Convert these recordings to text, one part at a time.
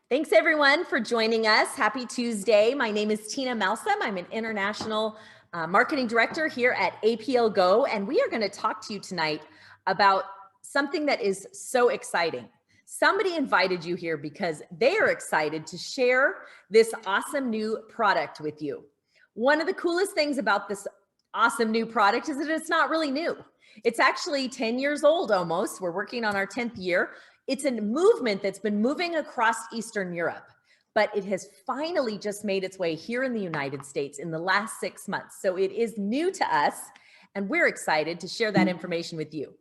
Thanks everyone for joining us. Happy Tuesday. My name is Tina Malsum. I'm an international marketing director here at APLGO, and we are going to talk to you tonight about something that is so exciting. Somebody invited you here because they are excited to share this awesome new product with you. One of the coolest things about this awesome new product is that it's not really new. It's actually 10 years old almost. We're working on our 10th year. It's a movement that's been moving across Eastern Europe, but it has finally just made its way here in the United States in the last 6 months. So it is new to us, and we're excited to share that information with you.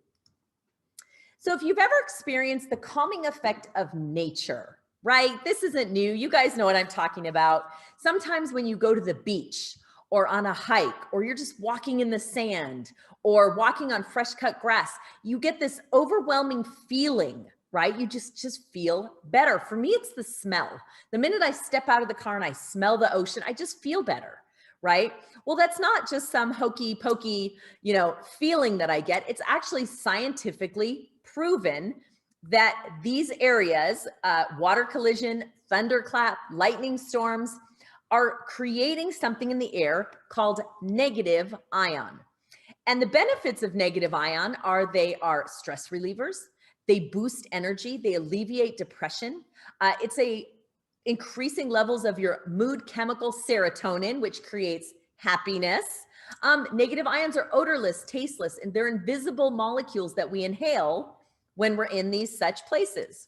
So if you've ever experienced the calming effect of nature, right? This isn't new. You guys know what I'm talking about. Sometimes when you go to the beach or on a hike, or you're just walking in the sand or walking on fresh cut grass, you get this overwhelming feeling, right? You just feel better. For me, it's the smell. The minute I step out of the car and I smell the ocean, I just feel better, right? Well, that's not just some hokey pokey, feeling that I get. It's actually scientifically proven that these areas, water collision, thunderclap, lightning storms, are creating something in the air called negative ion. And the benefits of negative ion are they are stress relievers. They boost energy. They alleviate depression. It's increasing levels of your mood chemical serotonin, which creates happiness. Negative ions are odorless, tasteless, and they're invisible molecules that we inhale when we're in these such places.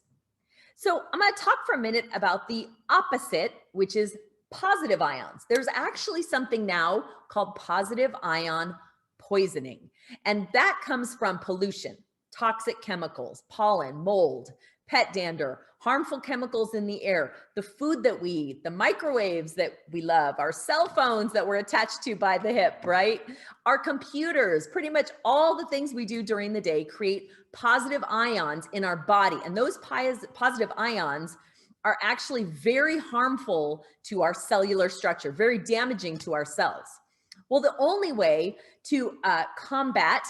So I'm going to talk for a minute about the opposite, which is positive ions. There's actually something now called positive ion poisoning, and that comes from pollution. Toxic chemicals, pollen, mold, pet dander, harmful chemicals in the air, the food that we eat, the microwaves that we love, our cell phones that we're attached to by the hip, right? Our computers, pretty much all the things we do during the day create positive ions in our body. And those positive ions are actually very harmful to our cellular structure, very damaging to our cells. Well, the only way to combat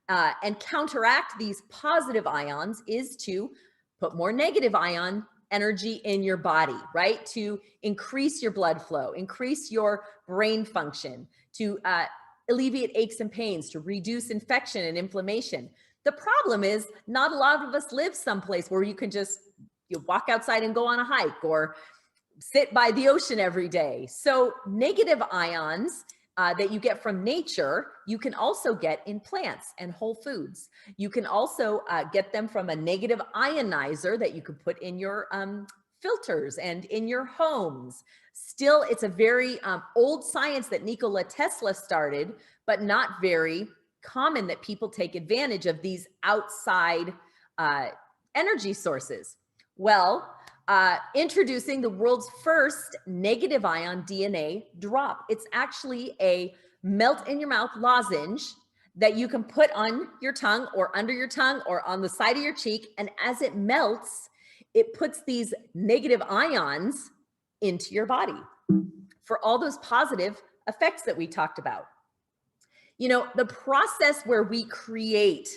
and counteract these positive ions is to put more negative ion energy in your body, right? To increase your blood flow, increase your brain function, to alleviate aches and pains, to reduce infection and inflammation. The problem is not a lot of us live someplace where you can just walk outside and go on a hike or sit by the ocean every day. So negative ions that you get from nature, you can also get in plants and whole foods. You can also get them from a negative ionizer that you could put in your filters and in your homes. Still, it's a very old science that Nikola Tesla started, but not very common that people take advantage of these outside energy sources. Well, introducing the world's first negative ion DNA drop. It's actually a melt in your mouth lozenge that you can put on your tongue or under your tongue or on the side of your cheek. And as it melts, it puts these negative ions into your body for all those positive effects that we talked about. The process where we create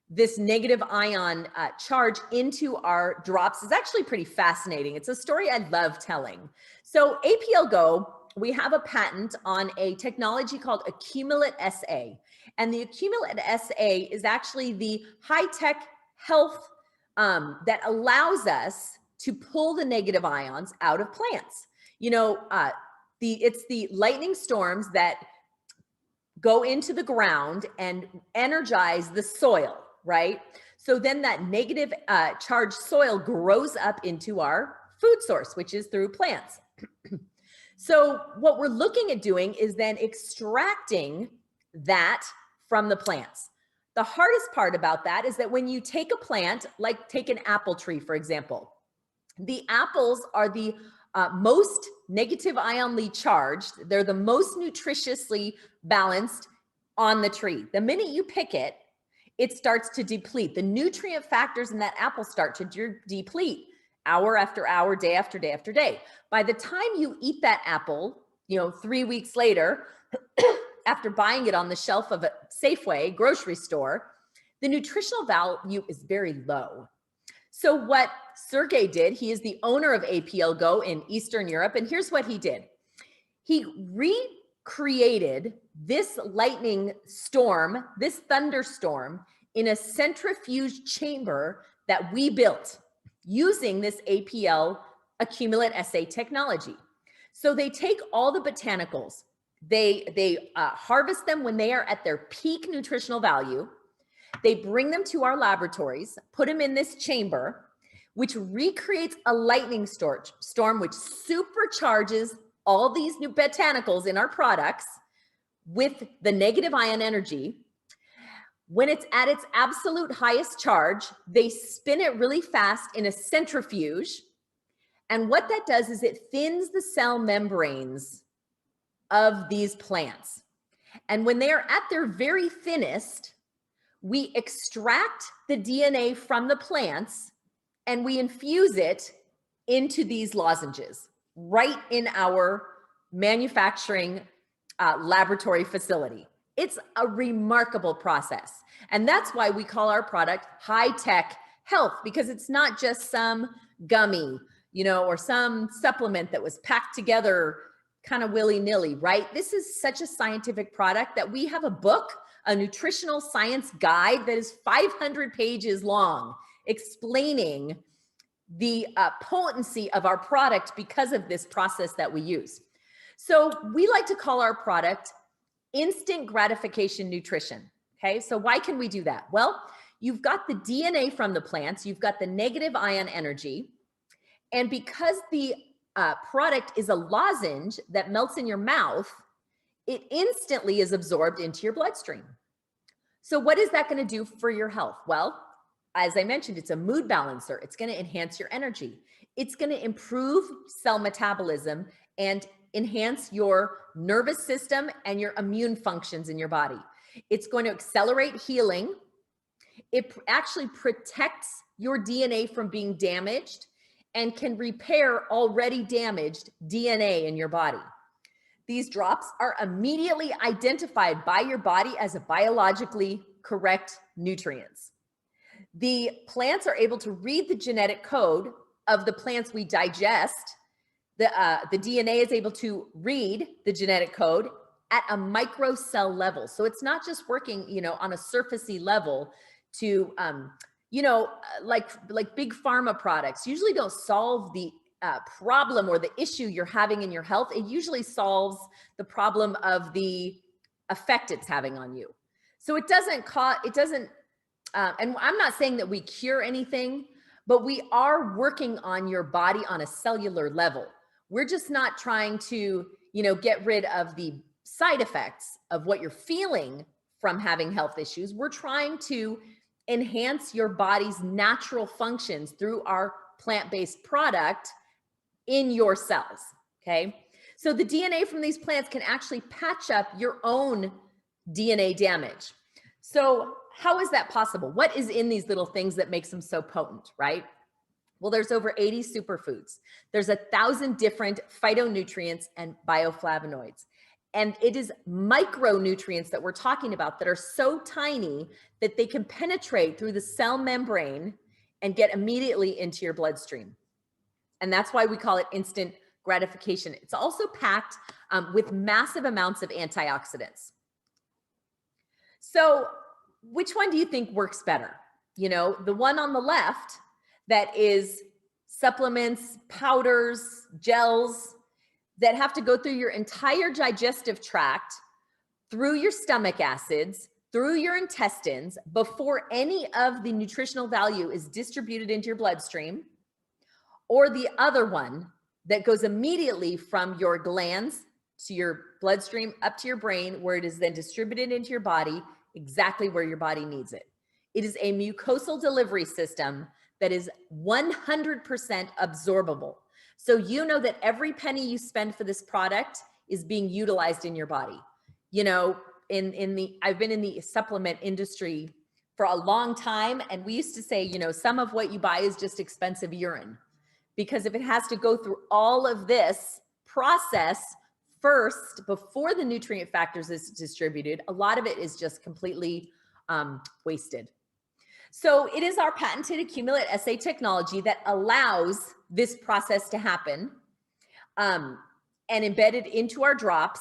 this negative ion charge into our drops is actually pretty fascinating. It's a story I love telling. So APLGO, we have a patent on a technology called Accumulate SA. And the Accumulate SA is actually the high-tech health that allows us to pull the negative ions out of plants. It's the lightning storms that go into the ground and energize the soil, right? So then that negative charged soil grows up into our food source, which is through plants. So what we're looking at doing is then extracting that from the plants. The hardest part about that is that when you take a plant, like take an apple tree, for example, the apples are the most negative ionly charged. They're the most nutritiously balanced on the tree. The minute you pick it, it starts to deplete. The nutrient factors in that apple start to deplete hour after hour, day after day after day. By the time you eat that apple, 3 weeks later, after buying it on the shelf of a Safeway grocery store, the nutritional value is very low. So what Sergey did, he is the owner of APLGO in Eastern Europe, and here's what he did. He recreated this lightning storm, this thunderstorm, in a centrifuge chamber that we built using this APL accumulate assay technology. So they take all the botanicals, they harvest them when they are at their peak nutritional value. They bring them to our laboratories, put them in this chamber, which recreates a lightning storm, which supercharges all these new botanicals in our products with the negative ion energy. When it's at its absolute highest charge, they spin it really fast in a centrifuge. And what that does is it thins the cell membranes of these plants. And when they are at their very thinnest, we extract the DNA from the plants and we infuse it into these lozenges right in our manufacturing laboratory facility. It's a remarkable process. And that's why we call our product high-tech health, because it's not just some gummy, or some supplement that was packed together kind of willy-nilly, right? This is such a scientific product that we have a book, a nutritional science guide that is 500 pages long, explaining the potency of our product because of this process that we use. So we like to call our product instant gratification nutrition. Okay, so why can we do that? Well, you've got the DNA from the plants, you've got the negative ion energy, and because the product is a lozenge that melts in your mouth, it instantly is absorbed into your bloodstream. So what is that going to do for your health? Well, as I mentioned, it's a mood balancer. It's going to enhance your energy. It's going to improve cell metabolism and enhance your nervous system and your immune functions in your body. It's going to accelerate healing. It actually protects your DNA from being damaged and can repair already damaged DNA in your body. These drops are immediately identified by your body as a biologically correct nutrients. The plants are able to read the genetic code of the plants we digest. The DNA is able to read the genetic code at a microcell level. So it's not just working, on a surfacey level to, like big pharma products usually don't solve the problem or the issue you're having in your health. It usually solves the problem of the effect it's having on you. So it doesn't and I'm not saying that we cure anything, but we are working on your body on a cellular level. We're just not trying to, get rid of the side effects of what you're feeling from having health issues. We're trying to enhance your body's natural functions through our plant-based product in your cells, okay? So the DNA from these plants can actually patch up your own DNA damage. So how is that possible? What is in these little things that makes them so potent, right? Well, there's over 80 superfoods. There's 1,000 different phytonutrients and bioflavonoids. And it is micronutrients that we're talking about that are so tiny that they can penetrate through the cell membrane and get immediately into your bloodstream. And that's why we call it instant gratification. It's also packed with massive amounts of antioxidants. So which one do you think works better? The one on the left that is supplements, powders, gels that have to go through your entire digestive tract, through your stomach acids, through your intestines, before any of the nutritional value is distributed into your bloodstream, or the other one that goes immediately from your glands to your bloodstream up to your brain, where it is then distributed into your body exactly where your body needs it. It is a mucosal delivery system that is 100% absorbable. So that every penny you spend for this product is being utilized in your body. I've been in the supplement industry for a long time, and we used to say, some of what you buy is just expensive urine, because if it has to go through all of this process first before the nutrient factors is distributed, a lot of it is just completely wasted. So it is our patented Accumulate SA technology that allows this process to happen, and embedded into our drops,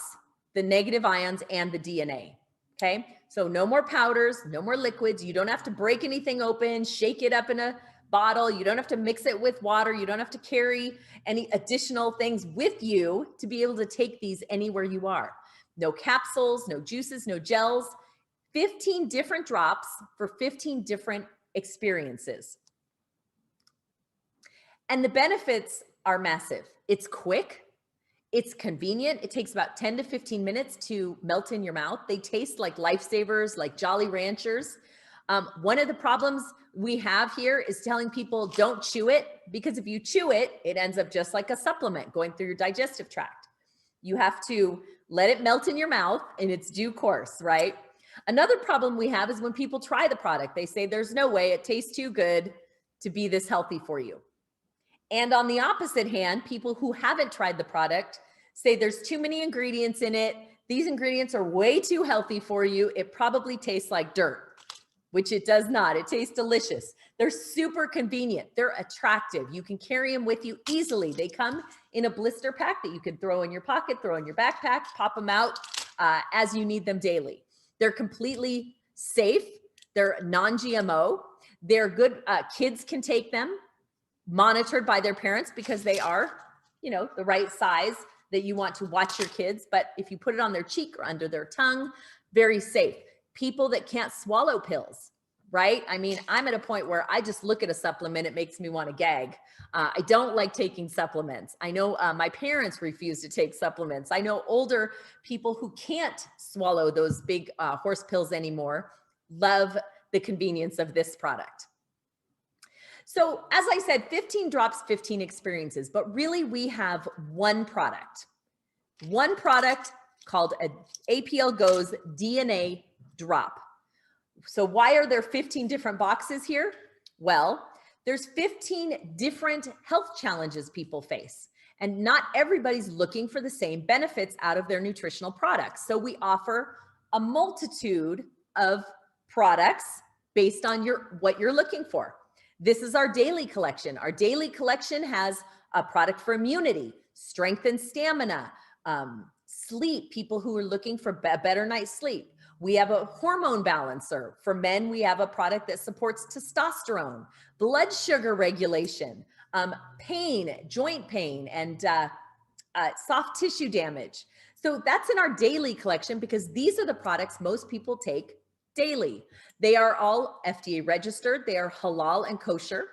the negative ions and the DNA. Okay, so no more powders, no more liquids. You don't have to break anything open, shake it up in a bottle. You don't have to mix it with water. You don't have to carry any additional things with you to be able to take these anywhere you are. No capsules, no juices, no gels. 15 different drops for 15 different experiences. And the benefits are massive. It's quick. It's convenient. It takes about 10 to 15 minutes to melt in your mouth. They taste like lifesavers, like Jolly Ranchers. One of the problems we have here is telling people don't chew it, because if you chew it, it ends up just like a supplement going through your digestive tract. You have to let it melt in your mouth in its due course, right? Another problem we have is when people try the product, they say there's no way, it tastes too good to be this healthy for you. And on the opposite hand, people who haven't tried the product say there's too many ingredients in it. These ingredients are way too healthy for you. It probably tastes like dirt, which it does not. It tastes delicious. They're super convenient. They're attractive. You can carry them with you easily. They come in a blister pack that you can throw in your pocket, throw in your backpack, pop them out as you need them daily. They're completely safe. They're non-GMO. They're good. Kids can take them, monitored by their parents, because they are, the right size that you want to watch your kids. But if you put it on their cheek or under their tongue, very safe. People that can't swallow pills, right? I mean, I'm at a point where I just look at a supplement, it makes me want to gag. I don't like taking supplements. I know my parents refuse to take supplements. I know older people who can't swallow those big horse pills anymore love the convenience of this product. So as I said, 15 drops, 15 experiences, but really we have one product called APLGO's DNA drop. So why are there 15 different boxes here? Well, there's 15 different health challenges people face, and not everybody's looking for the same benefits out of their nutritional products. So we offer a multitude of products based on what you're looking for. This is our daily collection. Our daily collection has a product for immunity, strength and stamina, sleep, people who are looking for a better night's sleep. We have a hormone balancer. For men, we have a product that supports testosterone, blood sugar regulation, pain, joint pain, and soft tissue damage. So that's in our daily collection, because these are the products most people take daily. They are all FDA registered. They are halal and kosher.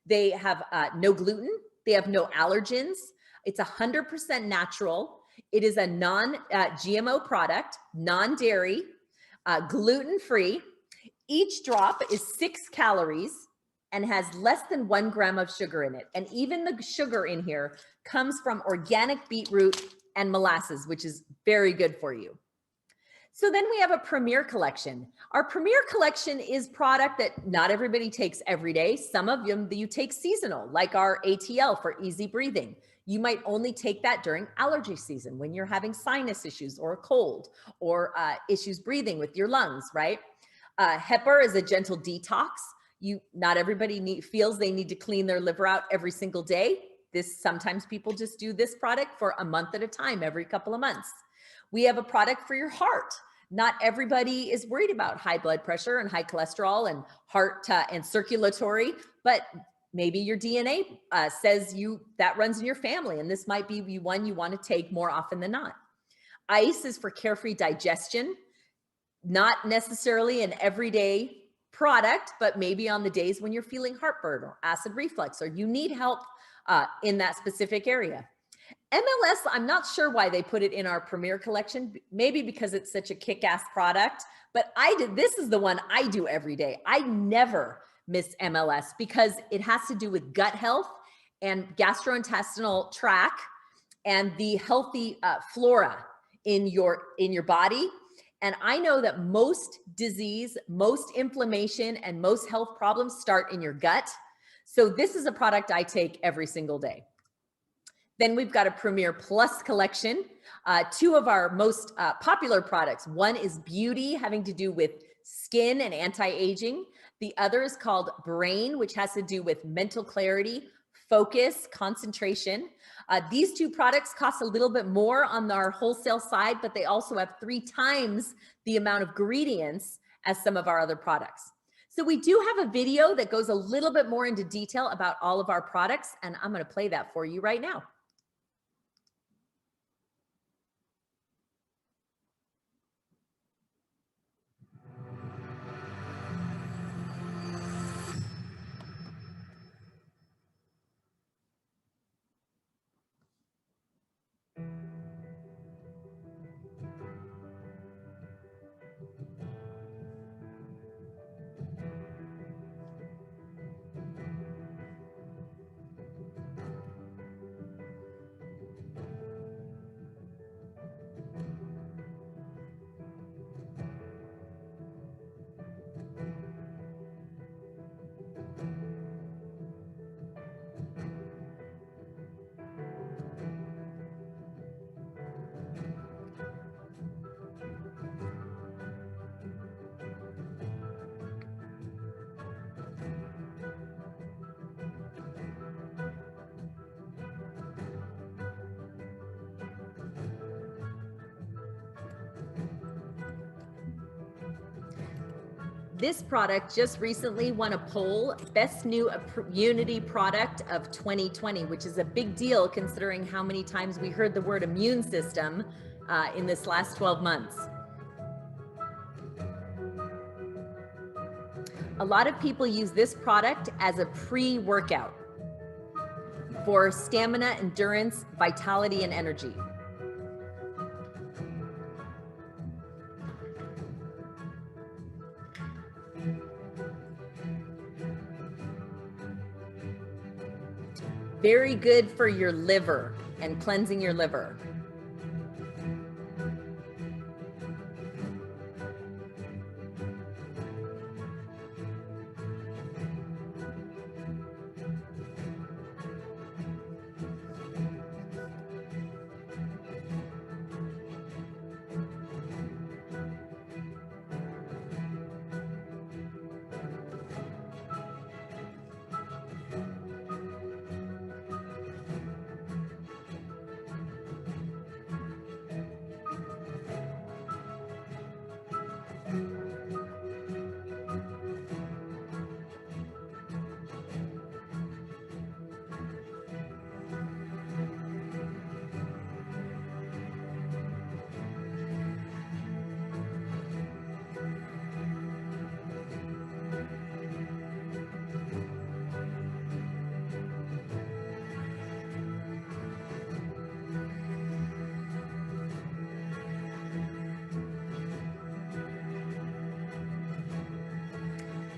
They have no gluten. They have no allergens. It's 100% natural. It is a non-GMO product, non-dairy, gluten-free. Each drop is 6 calories and has less than 1 gram of sugar in it. And even the sugar in here comes from organic beetroot and molasses, which is very good for you. So then we have a Premier Collection. Our Premier Collection is product that not everybody takes every day. Some of them you take seasonal, like our ATL for easy breathing. You might only take that during allergy season when you're having sinus issues or a cold or issues breathing with your lungs, right? Hepar is a gentle detox. Not everybody feels they need to clean their liver out every single day. Sometimes people just do this product for a month at a time, every couple of months. We have a product for your heart. Not everybody is worried about high blood pressure and high cholesterol and heart and circulatory, but maybe your DNA says that runs in your family, and this might be one you want to take more often than not. Ice is for carefree digestion, not necessarily an everyday product, but maybe on the days when you're feeling heartburn or acid reflux, or you need help in that specific area. MLS, I'm not sure why they put it in our Premier Collection, maybe because it's such a kick-ass product, but this is the one I do every day. I never miss MLS because it has to do with gut health and gastrointestinal tract and the healthy flora in your body. And I know that most disease, most inflammation, and most health problems start in your gut. So this is a product I take every single day. Then we've got a Premier Plus collection. Two of our most popular products. One is beauty, having to do with skin and anti-aging. The other is called Brain, which has to do with mental clarity, focus, concentration. These two products cost a little bit more on our wholesale side, but they also have 3 times the amount of ingredients as some of our other products. So we do have a video that goes a little bit more into detail about all of our products, and I'm going to play that for you right now. This product just recently won a poll, Best New Immunity Product of 2020, which is a big deal considering how many times we heard the word immune system in this last 12 months. A lot of people use this product as a pre-workout for stamina, endurance, vitality, and energy. Very good for your liver and cleansing your liver.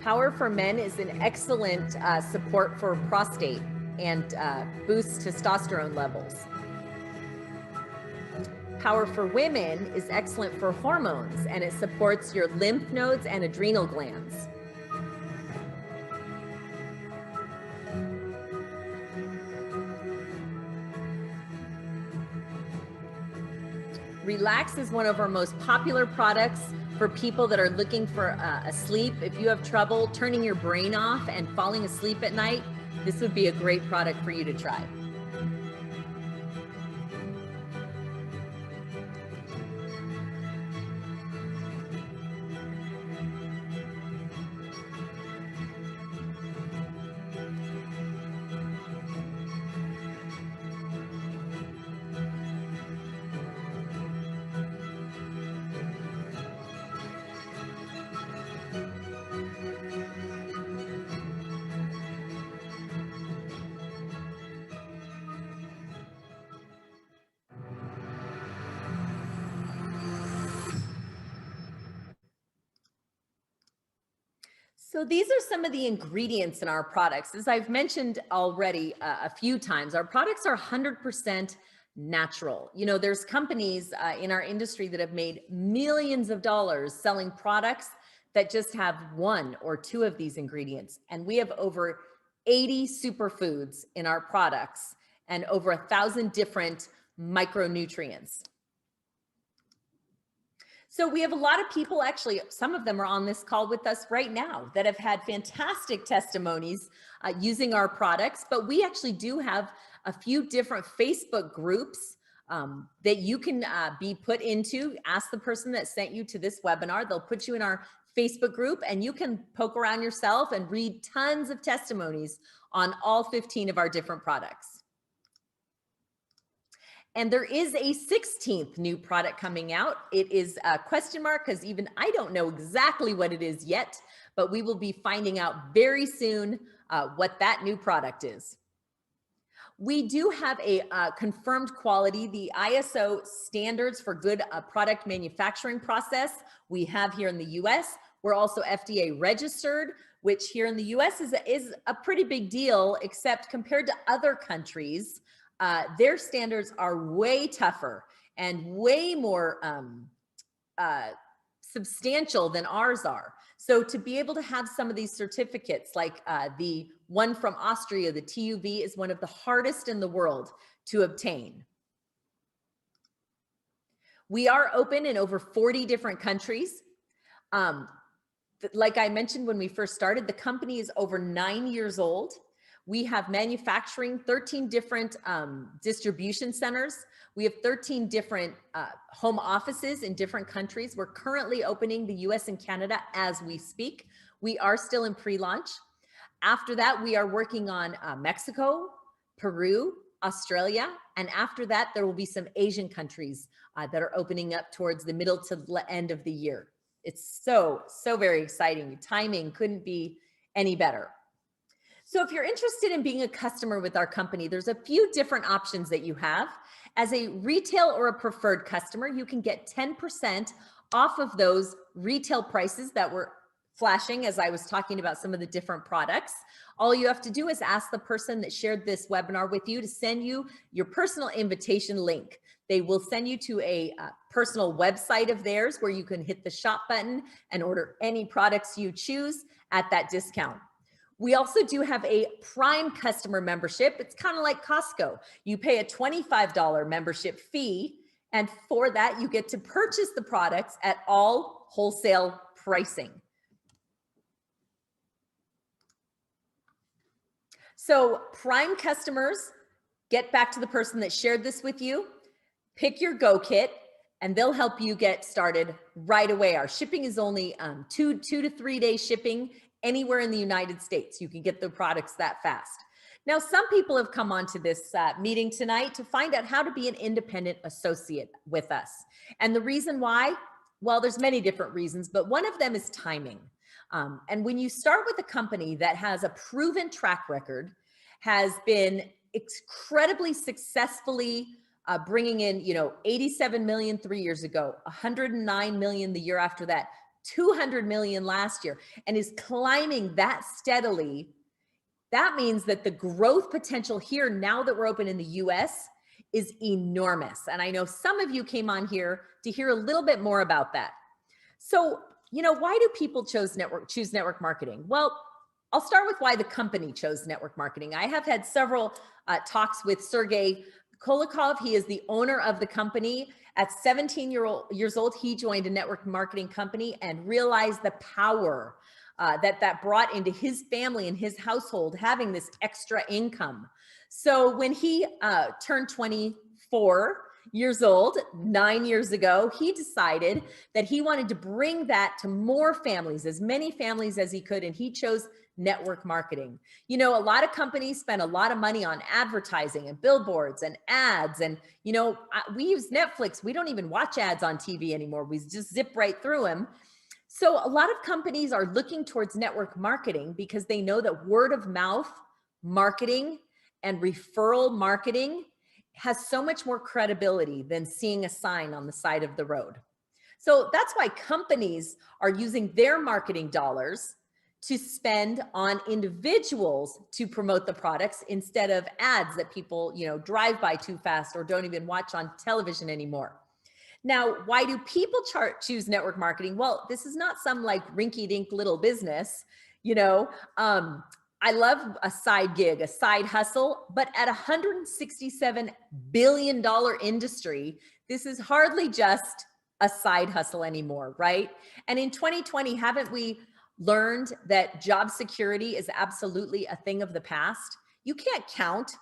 Power for Men is an excellent support for prostate and boosts testosterone levels. Power for Women is excellent for hormones, and it supports your lymph nodes and adrenal glands. Relax is one of our most popular products for people that are looking for a sleep. If you have trouble turning your brain off and falling asleep at night, this would be a great product for you to try. So these are some of the ingredients in our products. As I've mentioned already a few times, our products are 100% natural. You know, there's companies in our industry that have made millions of dollars selling products that just have 1 or 2 of these ingredients. And we have over 80 superfoods in our products. and over 1,000 different micronutrients. So we have a lot of people, actually, some of them are on this call with us right now that have had fantastic testimonies using our products, but we actually do have a few different Facebook groups that you can be put into. Ask the person that sent you to this webinar. They'll put you in our Facebook group and you can poke around yourself and read tons of testimonies on all 15 of our different products. And there is a 16th new product coming out. It is a question mark because even I don't know exactly what it is yet, but we will be finding out very soon what that new product is. We do have a confirmed quality, the ISO standards for good product manufacturing process we have here in the US. We're also FDA registered, which here in the US is a pretty big deal, except compared to other countries, their standards are way tougher and way more substantial than ours are. So to be able to have some of these certificates, like the one from Austria, the TUV, is one of the hardest in the world to obtain. We are open in over 40 different countries. Like I mentioned when we first started, the company is over 9 years old. We have manufacturing, 13 different distribution centers. We have 13 different home offices in different countries. We're currently opening the US and Canada as we speak. We are still in pre-launch. After that, we are working on Mexico, Peru, Australia, and after that, there will be some Asian countries that are opening up towards the middle to end of the year. It's so very exciting. Timing couldn't be any better. So if you're interested in being a customer with our company, there's a few different options that you have. As a retail or a preferred customer, you can get 10% off of those retail prices that were flashing as I was talking about some of the different products. All you have to do is ask the person that shared this webinar with you to send you your personal invitation link. They will send you to a personal website of theirs where you can hit the shop button and order any products you choose at that discount. We also do have a Prime customer membership. It's kind of like Costco. You pay a $25 membership fee, and for that, you get to purchase the products at all wholesale pricing. So Prime customers, get back to the person that shared this with you, pick your Go Kit, and they'll help you get started right away. Our shipping is only 2 to 3 day shipping anywhere in the United States. You can get the products that fast. Now, some people have come on to this meeting tonight to find out how to be an independent associate with us. And the reason why, well, there's many different reasons, but one of them is timing. And when you start with a company that has a proven track record, has been incredibly successfully bringing in, 87 million 3 years ago, 109 million the year after that, 200 million last year, and is climbing that steadily, that means that the growth potential here, now that we're open in the US, is enormous. And I know some of you came on here to hear a little bit more about that. So, why do people choose network marketing? Well, I'll start with why the company chose network marketing. I have had several talks with Sergey Kolikov. He is the owner of the company. At 17 years old, he joined a network marketing company and realized the power that brought into his family and his household, having this extra income. So when he turned 24 years old, 9 years ago, he decided that he wanted to bring that to more families, as many families as he could, and he chose network marketing. A lot of companies spend a lot of money on advertising and billboards and ads. And, we use Netflix. We don't even watch ads on TV anymore. We just zip right through them. So a lot of companies are looking towards network marketing because they know that word of mouth marketing and referral marketing has so much more credibility than seeing a sign on the side of the road. So that's why companies are using their marketing dollars to spend on individuals to promote the products instead of ads that people, drive by too fast or don't even watch on television anymore. Now, why do people choose network marketing? Well, this is not some like rinky-dink little business. I love a side gig, a side hustle, but at $167 billion industry, this is hardly just a side hustle anymore, right? And in 2020, haven't we learned that job security is absolutely a thing of the past? You can't count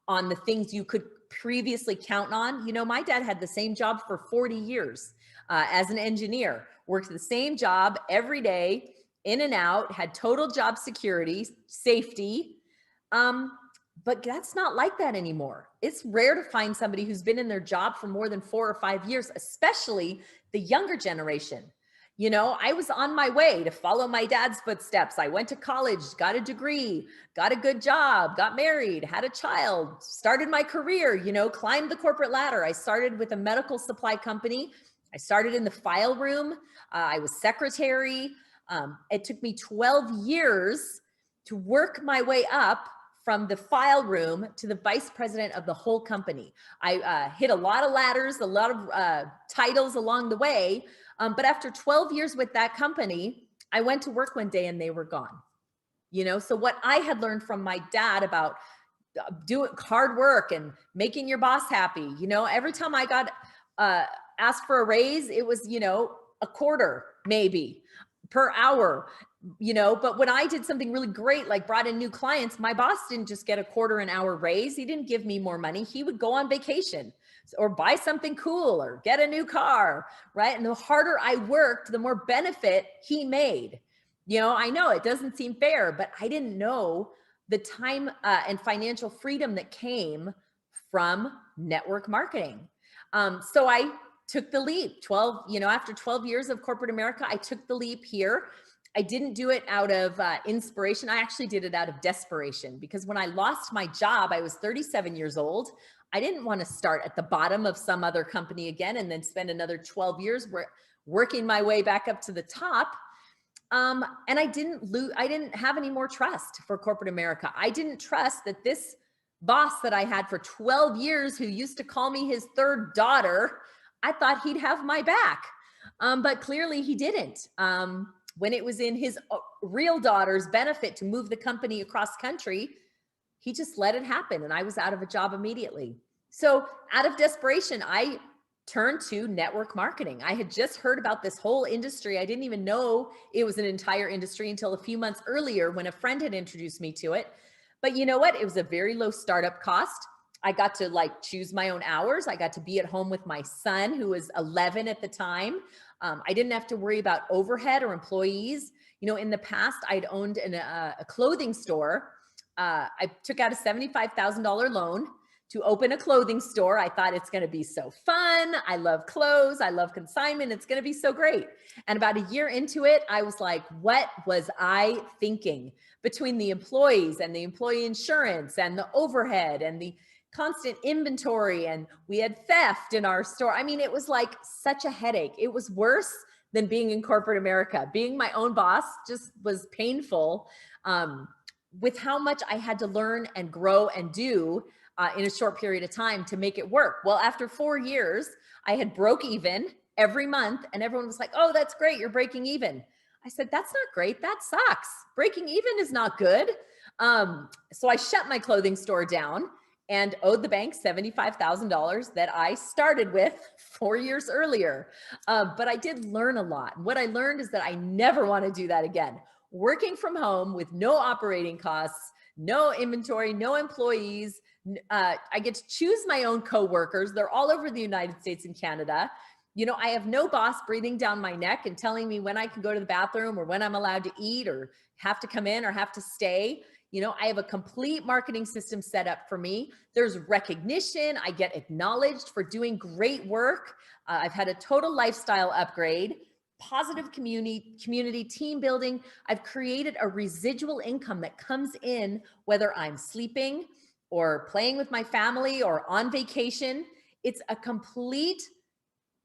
on the things you could previously count on. You know, my dad had the same job for 40 years as an engineer, worked the same job every day, in and out, had total job security, safety. But that's not like that anymore. It's rare to find somebody who's been in their job for more than 4 or 5 years, especially the younger generation. You know, I was on my way to follow my dad's footsteps. I went to college, got a degree, got a good job, got married, had a child, started my career, you know, climbed the corporate ladder. I started with a medical supply company. I started in the file room. I was secretary. It took me 12 years to work my way up from the file room to the vice president of the whole company. I hit a lot of ladders, a lot of titles along the way. But after 12 years with that company, I went to work one day and they were gone. You know, so what I had learned from my dad about doing hard work and making your boss happy, you know, every time I got asked for a raise, it was, you know, a quarter maybe per hour, you know. But when I did something really great, like brought in new clients, my boss didn't just get a quarter an hour raise. He didn't give me more money. He would go on vacation or buy something cool or get a new car, right? And the harder I worked, the more benefit he made. You know, I know it doesn't seem fair, but I didn't know the time and financial freedom that came from network marketing. So I took the leap. After 12 years of corporate America, I took the leap here. I didn't do it out of inspiration. I actually did it out of desperation, because when I lost my job, I was 37 years old. I didn't want to start at the bottom of some other company again and then spend another 12 years working my way back up to the top. And I didn't have any more trust for corporate America. I didn't trust that this boss that I had for 12 years, who used to call me his third daughter, I thought he'd have my back. But clearly he didn't. When it was in his real daughter's benefit to move the company across country, he just let it happen. And I was out of a job immediately. So out of desperation, I turned to network marketing. I had just heard about this whole industry. I didn't even know it was an entire industry until a few months earlier when a friend had introduced me to it. But you know what? It was a very low startup cost. I got to choose my own hours. I got to be at home with my son, who was 11 at the time. I didn't have to worry about overhead or employees. You know, in the past, I'd owned a clothing store. I took out a $75,000 loan to open a clothing store. I thought it's going to be so fun. I love clothes. I love consignment. It's going to be so great. And about a year into it, I was like, what was I thinking? Between the employees and the employee insurance and the overhead and the constant inventory, and we had theft in our store. I mean, it was like such a headache. It was worse than being in corporate America. Being my own boss just was painful with how much I had to learn and grow and do in a short period of time to make it work. Well, after 4 years, I had broke even every month, and everyone was like, oh, that's great, you're breaking even. I said, that's not great, that sucks. Breaking even is not good. So I shut my clothing store down and owed the bank $75,000 that I started with 4 years earlier. But I did learn a lot. What I learned is that I never want to do that again. Working from home with no operating costs, no inventory, no employees. I get to choose my own coworkers. They're all over the United States and Canada. You know, I have no boss breathing down my neck and telling me when I can go to the bathroom or when I'm allowed to eat or have to come in or have to stay. You know, I have a complete marketing system set up for me. There's recognition. I get acknowledged for doing great work. I've had a total lifestyle upgrade, positive community, team building. I've created a residual income that comes in whether I'm sleeping or playing with my family or on vacation. It's a complete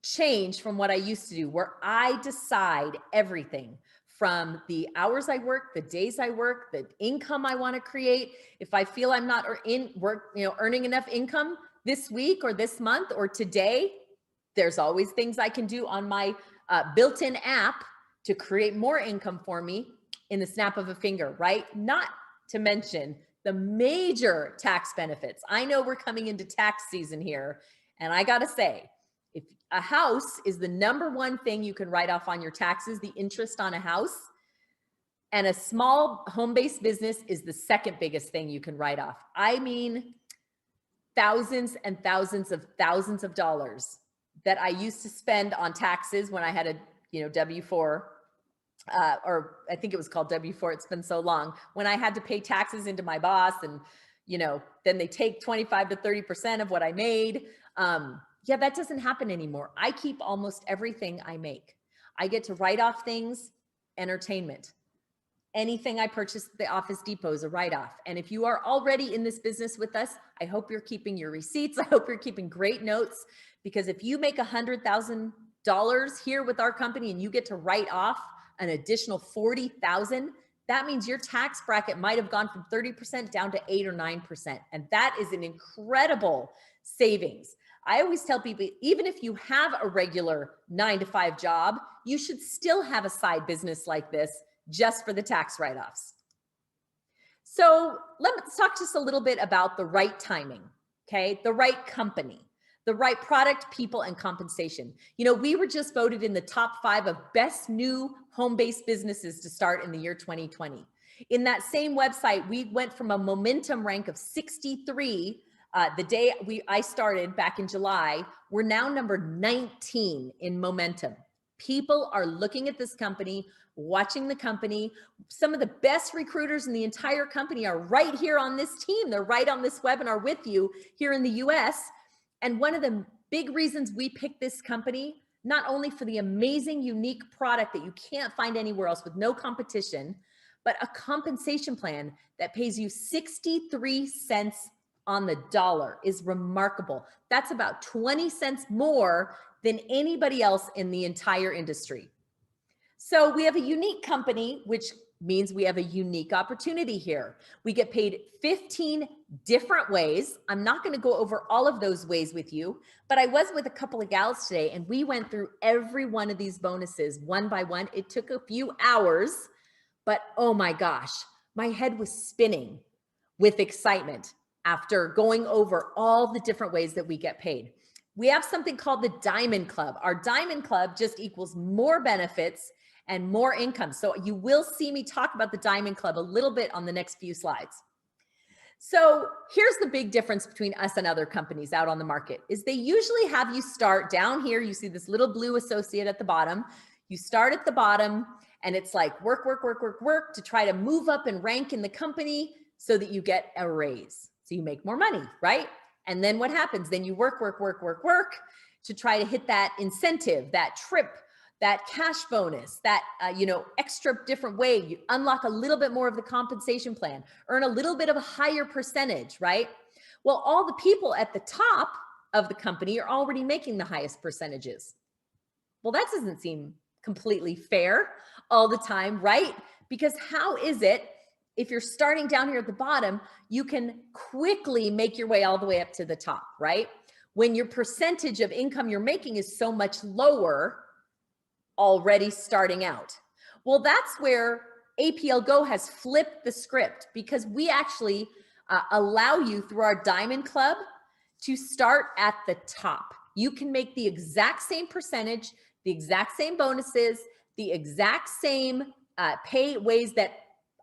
change from what I used to do, where I decide everything from the hours I work, the days I work, the income I want to create. If I feel I'm not earning enough income this week or this month or today, there's always things I can do on my built-in app to create more income for me in the snap of a finger, right? Not to mention the major tax benefits. I know we're coming into tax season here, and I gotta say, if a house is the #1 thing you can write off on your taxes, the interest on a house, and a small home-based business is the second biggest thing you can write off. I mean, thousands and thousands of dollars that I used to spend on taxes when I had a W-4, or I think it was called W-4. It's been so long. When I had to pay taxes into my boss, and then they take 25 to 30% of what I made. Yeah, that doesn't happen anymore. I keep almost everything I make. I get to write off things, entertainment. Anything I purchase at the Office Depot is a write-off. And if you are already in this business with us, I hope you're keeping your receipts. I hope you're keeping great notes, because if you make $100,000 here with our company and you get to write off an additional $40,000, that means your tax bracket might have gone from 30% down to 8 or 9%. And that is an incredible savings. I always tell people, even if you have a regular 9-to-5 job, you should still have a side business like this just for the tax write-offs. So let's talk just a little bit about the right timing, okay? The right company, the right product, people, and compensation. We were just voted in the top 5 of best new home-based businesses to start in the year 2020. In that same website, we went from a momentum rank of 63 the day I started back in July. We're now number 19 in momentum. People are looking at this company, watching the company. Some of the best recruiters in the entire company are right here on this team. They're right on this webinar with you here in the US. And one of the big reasons we picked this company, not only for the amazing, unique product that you can't find anywhere else with no competition, but a compensation plan that pays you 63 cents on the dollar is remarkable. That's about 20 cents more than anybody else in the entire industry. So we have a unique company, which means we have a unique opportunity here. We get paid 15 different ways. I'm not going to go over all of those ways with you, but I was with a couple of gals today and we went through every one of these bonuses one by one. It took a few hours, but oh my gosh, my head was spinning with excitement after going over all the different ways that we get paid. We have something called the Diamond Club. Our Diamond Club just equals more benefits and more income. So you will see me talk about the Diamond Club a little bit on the next few slides. So here's the big difference between us and other companies out on the market is they usually have you start down here. You see this little blue associate at the bottom. You start at the bottom and it's like work, work, work, work, work to try to move up and rank in the company so that you get a raise. So you make more money, right? And then what happens? Then you work, work, work, work, work to try to hit that incentive, that trip, that cash bonus, that, extra different way. You unlock a little bit more of the compensation plan, earn a little bit of a higher percentage, right? Well, all the people at the top of the company are already making the highest percentages. Well, that doesn't seem completely fair all the time, right? Because how is it if you're starting down here at the bottom, you can quickly make your way all the way up to the top, right? When your percentage of income you're making is so much lower already starting out. Well, that's where APLGO has flipped the script because we actually allow you through our Diamond Club to start at the top. You can make the exact same percentage, the exact same bonuses, the exact same pay ways that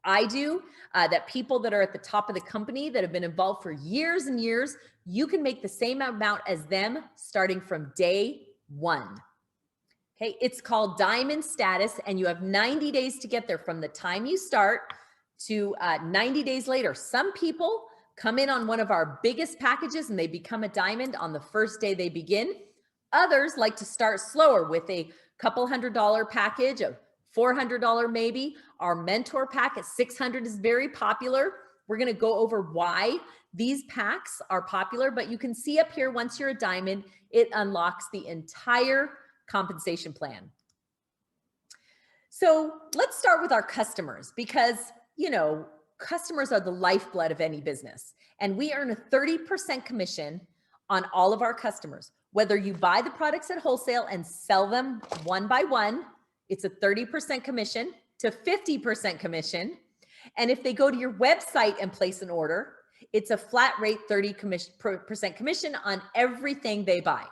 I do, that people that are at the top of the company that have been involved for years and years, you can make the same amount as them starting from day one. Okay, it's called Diamond Status, and you have 90 days to get there from the time you start to 90 days later. Some people come in on one of our biggest packages and they become a diamond on the first day they begin. Others like to start slower with a couple $100 package of $400 maybe. Our mentor pack at $600 is very popular. We're going to go over why these packs are popular, but you can see up here, once you're a diamond, it unlocks the entire compensation plan. So let's start with our customers because, customers are the lifeblood of any business. And we earn a 30% commission on all of our customers. Whether you buy the products at wholesale and sell them one by one, it's a 30% commission to 50% commission. And if they go to your website and place an order, it's a flat rate 30% commission on everything they buy.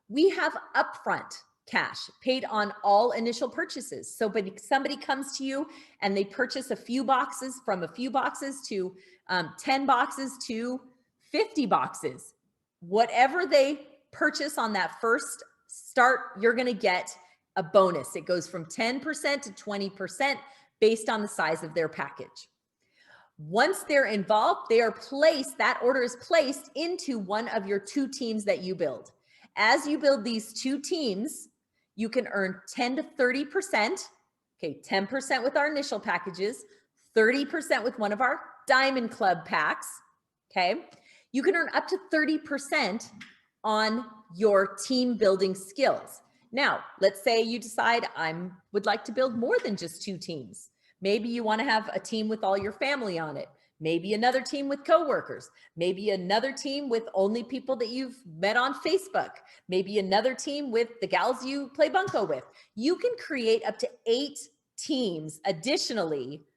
We have upfront cash paid on all initial purchases. So but somebody comes to you and they purchase a few boxes, from a few boxes to 10 boxes to 50 boxes. Whatever they purchase on that first start, you're going to get a bonus. It goes from 10% to 20% based on the size of their package. Once they're involved, that order is placed into one of your 2 teams that you build. As you build these 2 teams, you can earn 10 to 30%, okay, 10% with our initial packages, 30% with one of our Diamond Club packs, okay? You can earn up to 30% on your team building skills. Now, let's say you decide I would like to build more than just 2 teams. Maybe you want to have a team with all your family on it. Maybe another team with coworkers. Maybe another team with only people that you've met on Facebook. Maybe another team with the gals you play bunco with. You can create up to 8 teams additionally,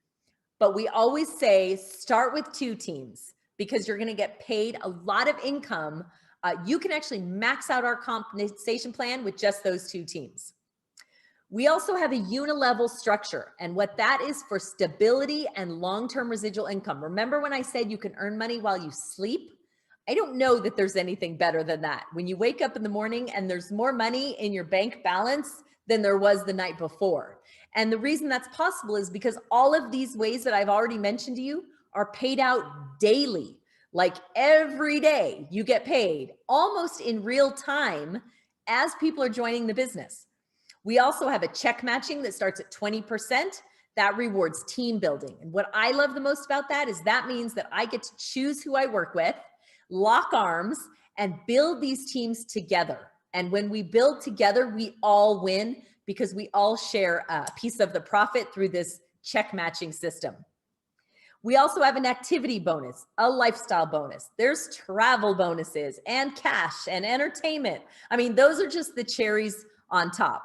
but we always say start with 2 teams because you're going to get paid a lot of income. You can actually max out our compensation plan with just those 2 teams. We also have a unilevel structure, and what that is for stability and long-term residual income. Remember when I said you can earn money while you sleep? I don't know that there's anything better than that. When you wake up in the morning and there's more money in your bank balance than there was the night before. And the reason that's possible is because all of these ways that I've already mentioned to you are paid out daily. Like every day you get paid almost in real time as people are joining the business. We also have a check matching that starts at 20%. That rewards team building. And what I love the most about that is that means that I get to choose who I work with, lock arms, and build these teams together. And when we build together, we all win because we all share a piece of the profit through this check matching system. We also have an activity bonus, a lifestyle bonus. There's travel bonuses and cash and entertainment. I mean, those are just the cherries on top.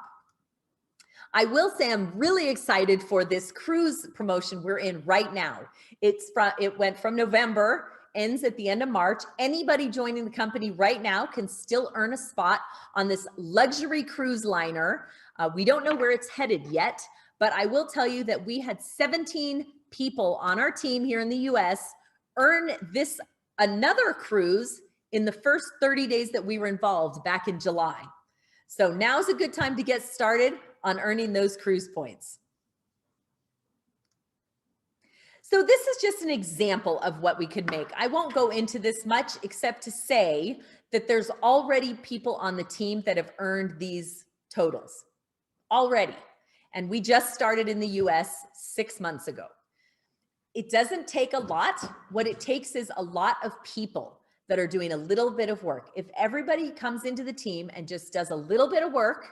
I will say I'm really excited for this cruise promotion we're in right now. It went from November, ends at the end of March. Anybody joining the company right now can still earn a spot on this luxury cruise liner. We don't know where it's headed yet, but I will tell you that we had 17 people on our team here in the US earn another cruise in the first 30 days that we were involved back in July. So now's a good time to get started on earning those cruise points. So this is just an example of what we could make. I won't go into this much except to say that there's already people on the team that have earned these totals already. And we just started in the US 6 months ago. It doesn't take a lot. What it takes is a lot of people that are doing a little bit of work. If everybody comes into the team and just does a little bit of work,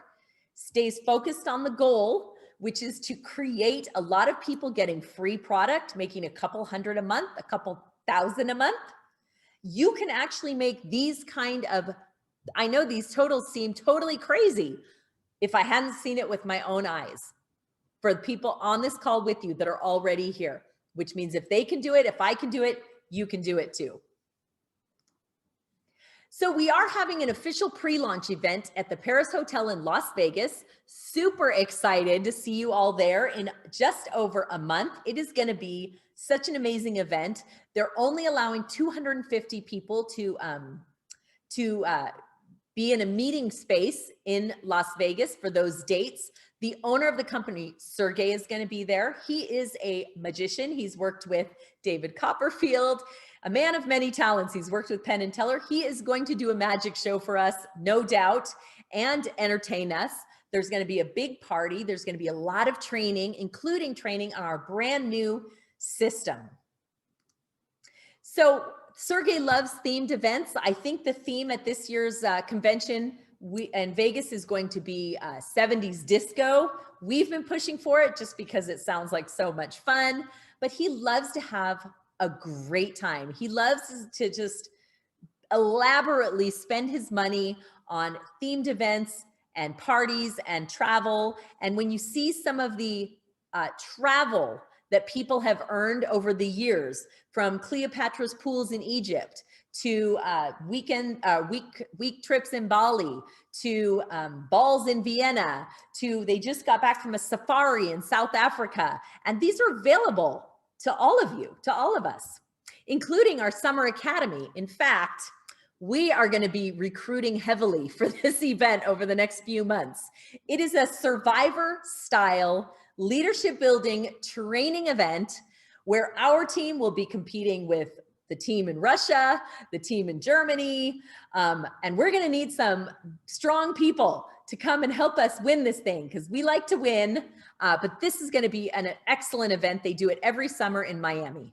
stays focused on the goal, which is to create a lot of people getting free product, making a couple hundred a month, a couple thousand a month, you can actually make these kind of, I know these totals seem totally crazy if I hadn't seen it with my own eyes. For the people on this call with you that are already here, which means if they can do it, if I can do it, you can do it too. So we are having an official pre-launch event at the Paris Hotel in Las Vegas. Super excited to see you all there in just over a month. It is going to be such an amazing event. They're only allowing 250 people to be in a meeting space in Las Vegas for those dates. The owner of the company, Sergey, is going to be there. He is a magician. He's worked with David Copperfield, a man of many talents. He's worked with Penn and Teller. He is going to do a magic show for us, no doubt, and entertain us. There's going to be a big party. There's going to be a lot of training, including training on our brand new system. So Sergey loves themed events. I think the theme at this year's convention in Vegas is going to be 70s disco. We've been pushing for it just because it sounds like so much fun, but he loves to have a great time. He loves to just elaborately spend his money on themed events and parties and travel. And when you see some of the travel that people have earned over the years, from Cleopatra's pools in Egypt to week trips in Bali, to balls in Vienna, to they just got back from a safari in South Africa. And these are available to all of you, to all of us, including our summer academy. In fact, we are going to be recruiting heavily for this event over the next few months. It is a survivor style leadership building training event where our team will be competing with the team in Russia, the team in Germany, and we're going to need some strong people to come and help us win this thing, because we like to win, but this is going to be an excellent event. They do it every summer in Miami.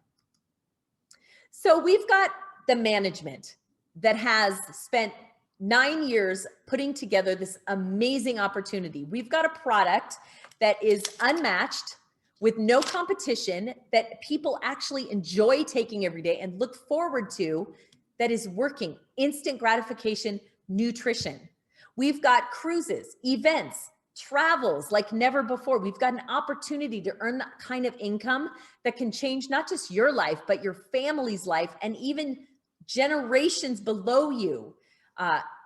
So we've got the management that has spent 9 years putting together this amazing opportunity. We've got a product that is unmatched, with no competition, that people actually enjoy taking every day and look forward to, that is working. Instant gratification nutrition. We've got cruises, events, travels like never before. We've got an opportunity to earn that kind of income that can change not just your life, but your family's life, and even generations below you.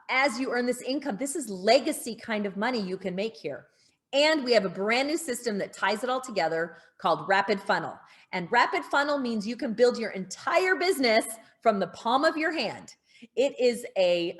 As you earn this income, this is legacy kind of money you can make here. And we have a brand new system that ties it all together called Rapid Funnel. And Rapid Funnel means you can build your entire business from the palm of your hand. It is a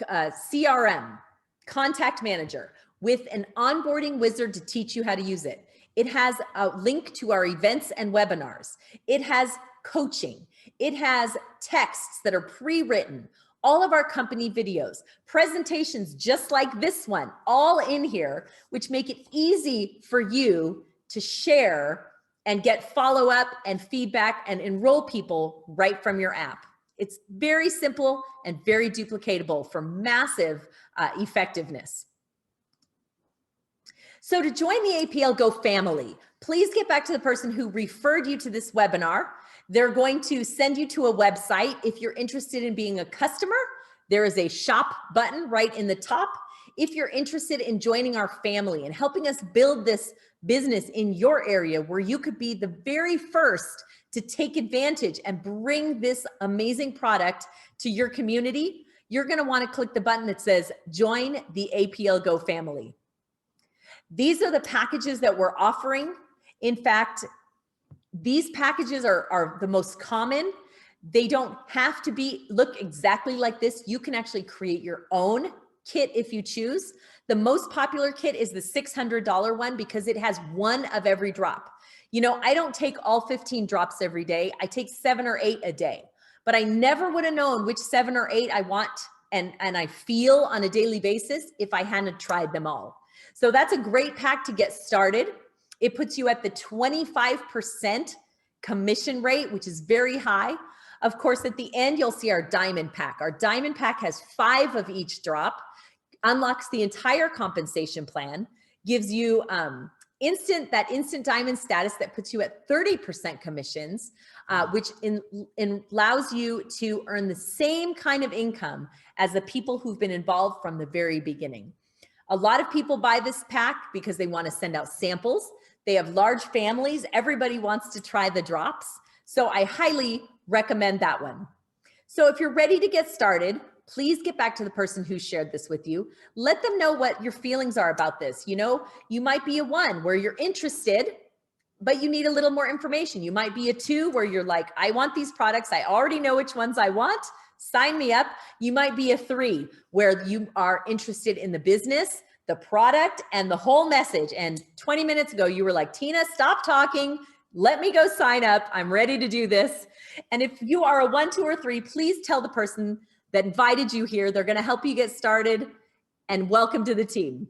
CRM, contact manager, with an onboarding wizard to teach you how to use it. It has a link to our events and webinars. It has coaching. It has texts that are pre-written, all of our company videos, presentations just like this one, all in here, which make it easy for you to share and get follow-up and feedback and enroll people right from your app. It's very simple and very duplicatable for massive effectiveness. So to join the APLGO family, please get back to the person who referred you to this webinar. They're going to send you to a website. If you're interested in being a customer, there is a shop button right in the top. If you're interested in joining our family and helping us build this business in your area, where you could be the very first to take advantage and bring this amazing product to your community, you're going to want to click the button that says join the APLGO family. These are the packages that we're offering. In fact, these packages are the most common. They don't have to look exactly like this. You can actually create your own kit if you choose. The most popular kit is the $600 one because it has one of every drop. You know, I don't take all 15 drops every day. I take 7 or 8 a day, but I never would have known which 7 or 8 I want and I feel on a daily basis if I hadn't tried them all. So that's a great pack to get started. It puts you at the 25% commission rate, which is very high. Of course, at the end, you'll see our diamond pack. Our diamond pack has 5 of each drop, unlocks the entire compensation plan, gives you instant diamond status that puts you at 30% commissions, which allows you to earn the same kind of income as the people who've been involved from the very beginning. A lot of people buy this pack because they want to send out samples. They have large families. Everybody wants to try the drops. So I highly recommend that one. So if you're ready to get started, please get back to the person who shared this with you. Let them know what your feelings are about this. You know, you might be a 1 where you're interested, but you need a little more information. You might be a 2 where you're like, I want these products. I already know which ones I want. Sign me up. You might be a 3 where you are interested in the business, the product, and the whole message. And 20 minutes ago, you were like, Tina, stop talking. Let me go sign up. I'm ready to do this. And if you are a 1, 2, or 3, please tell the person that invited you here. They're going to help you get started, and welcome to the team.